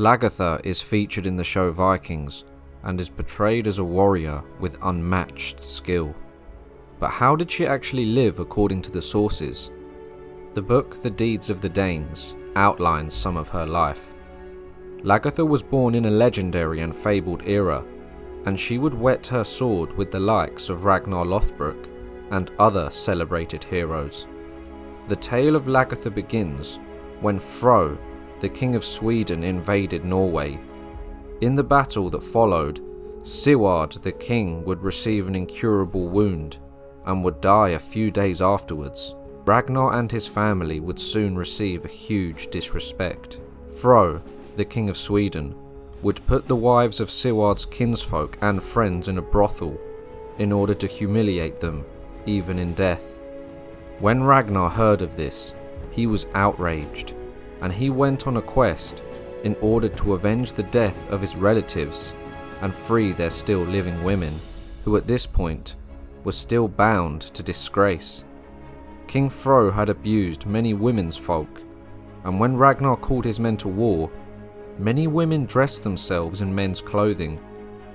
Lagertha is featured in the show Vikings and is portrayed as a warrior with unmatched skill. But how did she actually live according to the sources? The book The Deeds of the Danes outlines some of her life. Lagertha was born in a legendary and fabled era, and she would whet her sword with the likes of Ragnar Lothbrok and other celebrated heroes. The tale of Lagertha begins when Fro, the king of Sweden, invaded Norway. In the battle that followed, Sigurd the king would receive an incurable wound and would die a few days afterwards. Ragnar and his family would soon receive a huge disrespect. Fro, the king of Sweden, would put the wives of Sigurd's kinsfolk and friends in a brothel in order to humiliate them, even in death. When Ragnar heard of this, he was outraged, and he went on a quest in order to avenge the death of his relatives and free their still living women, who at this point were still bound to disgrace. King Fro had abused many women's folk, and when Ragnar called his men to war, many women dressed themselves in men's clothing,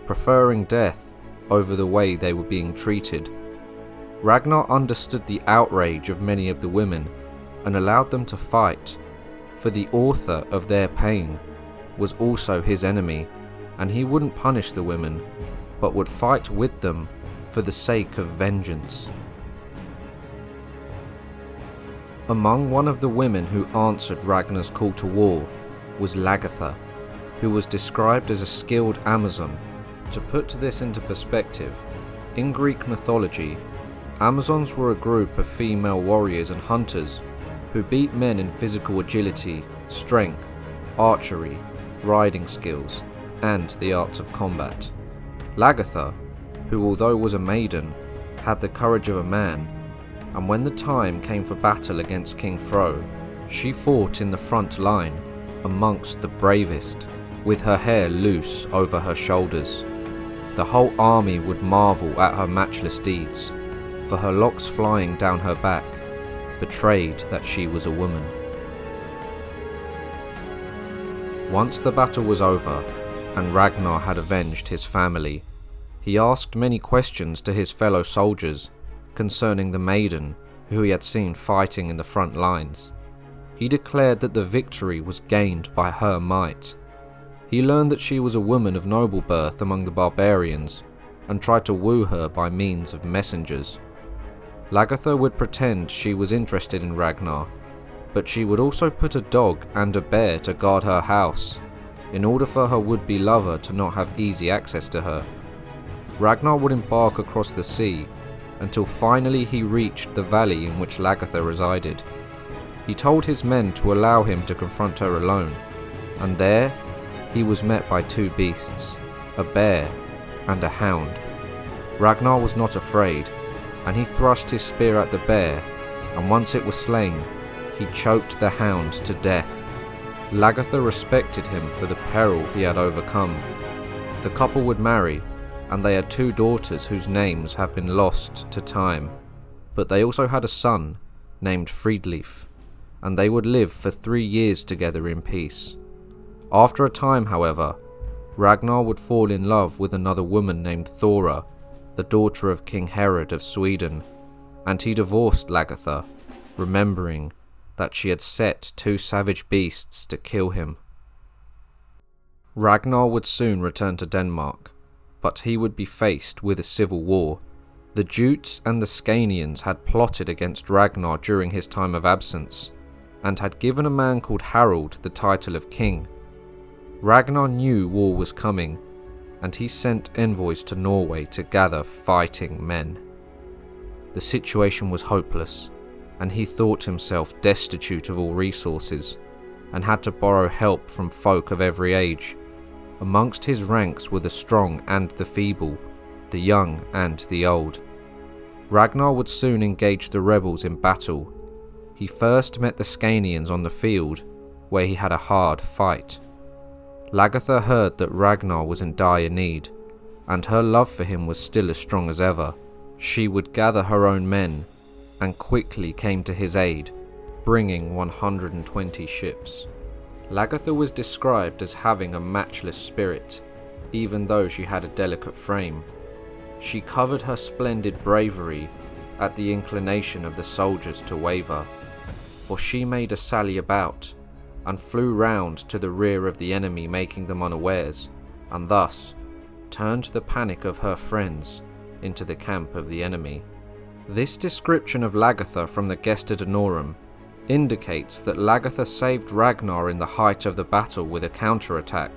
preferring death over the way they were being treated. Ragnar understood the outrage of many of the women and allowed them to fight, for the author of their pain was also his enemy, and he wouldn't punish the women, but would fight with them for the sake of vengeance. Among one of the women who answered Ragnar's call to war was Lagertha, who was described as a skilled Amazon. To put this into perspective, in Greek mythology, Amazons were a group of female warriors and hunters who beat men in physical agility, strength, archery, riding skills, and the arts of combat. Lagertha, who although was a maiden, had the courage of a man, and when the time came for battle against King Fro, she fought in the front line amongst the bravest, with her hair loose over her shoulders. The whole army would marvel at her matchless deeds, for her locks flying down her back betrayed that she was a woman. Once the battle was over, and Ragnar had avenged his family, he asked many questions to his fellow soldiers concerning the maiden who he had seen fighting in the front lines. He declared that the victory was gained by her might. He learned that she was a woman of noble birth among the barbarians, and tried to woo her by means of messengers. Lagertha would pretend she was interested in Ragnar, but she would also put a dog and a bear to guard her house, in order for her would-be lover to not have easy access to her. Ragnar would embark across the sea, until finally he reached the valley in which Lagertha resided. He told his men to allow him to confront her alone, and there he was met by two beasts, a bear and a hound. Ragnar was not afraid, and he thrust his spear at the bear, and once it was slain, he choked the hound to death. Lagertha respected him for the peril he had overcome. The couple would marry, and they had two daughters whose names have been lost to time, but they also had a son named Friedleif, and they would live for 3 years together in peace. After a time, however, Ragnar would fall in love with another woman named Thora, the daughter of King Herod of Sweden, and he divorced Lagertha, remembering that she had set two savage beasts to kill him. Ragnar would soon return to Denmark, but he would be faced with a civil war. The Jutes and the Scanians had plotted against Ragnar during his time of absence, and had given a man called Harald the title of king. Ragnar knew war was coming, and he sent envoys to Norway to gather fighting men. The situation was hopeless, and he thought himself destitute of all resources, and had to borrow help from folk of every age. Amongst his ranks were the strong and the feeble, the young and the old. Ragnar would soon engage the rebels in battle. He first met the Scanians on the field, where he had a hard fight. Lagertha heard that Ragnar was in dire need, and her love for him was still as strong as ever. She would gather her own men, and quickly came to his aid, bringing 120 ships. Lagertha was described as having a matchless spirit, even though she had a delicate frame. She covered her splendid bravery at the inclination of the soldiers to waver, for she made a sally about, and flew round to the rear of the enemy, making them unawares, and thus turned the panic of her friends into the camp of the enemy. This description of Lagertha from the Gesta Danorum indicates that Lagertha saved Ragnar in the height of the battle with a counterattack.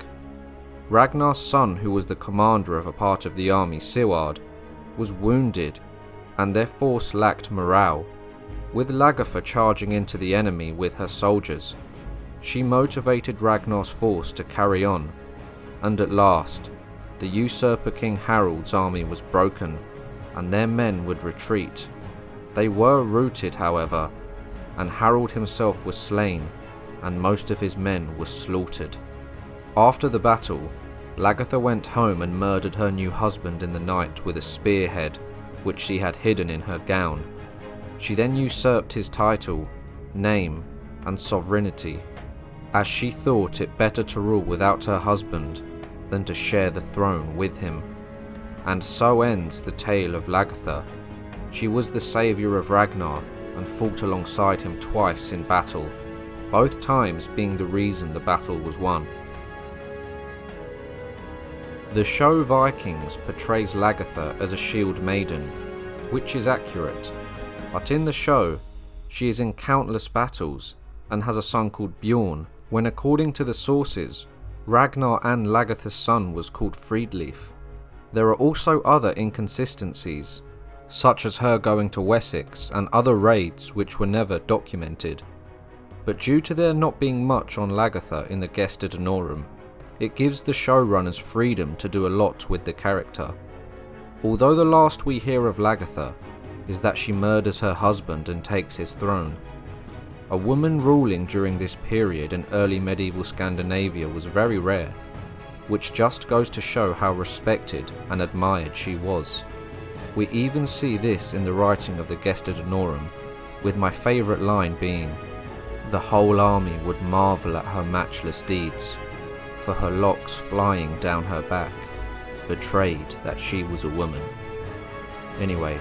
Ragnar's son, who was the commander of a part of the army, Siward, was wounded, and their force lacked morale. With Lagertha charging into the enemy with her soldiers, she motivated Ragnar's force to carry on, and at last, the usurper King Harald's army was broken, and their men would retreat. They were routed, however, and Harald himself was slain, and most of his men were slaughtered. After the battle, Lagertha went home and murdered her new husband in the night with a spearhead, which she had hidden in her gown. She then usurped his title, name, and sovereignty, as she thought it better to rule without her husband than to share the throne with him. And so ends the tale of Lagertha. She was the saviour of Ragnar and fought alongside him twice in battle, both times being the reason the battle was won. The show Vikings portrays Lagertha as a Shieldmaiden, which is accurate, but in the show, she is in countless battles and has a son called Bjorn, when according to the sources, Ragnar and Lagertha's son was called Friedleif. There are also other inconsistencies, such as her going to Wessex and other raids which were never documented. But due to there not being much on Lagertha in the Gesta Danorum, it gives the showrunners freedom to do a lot with the character. Although the last we hear of Lagertha is that she murders her husband and takes his throne. A woman ruling during this period in early medieval Scandinavia was very rare, which just goes to show how respected and admired she was. We even see this in the writing of the Gesta Danorum, with my favourite line being, "The whole army would marvel at her matchless deeds, for her locks flying down her back betrayed that she was a woman." Anyway,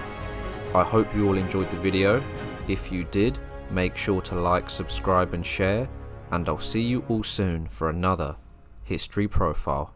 I hope you all enjoyed the video. If you did, make sure to like, subscribe and share, and I'll see you all soon for another History Profile.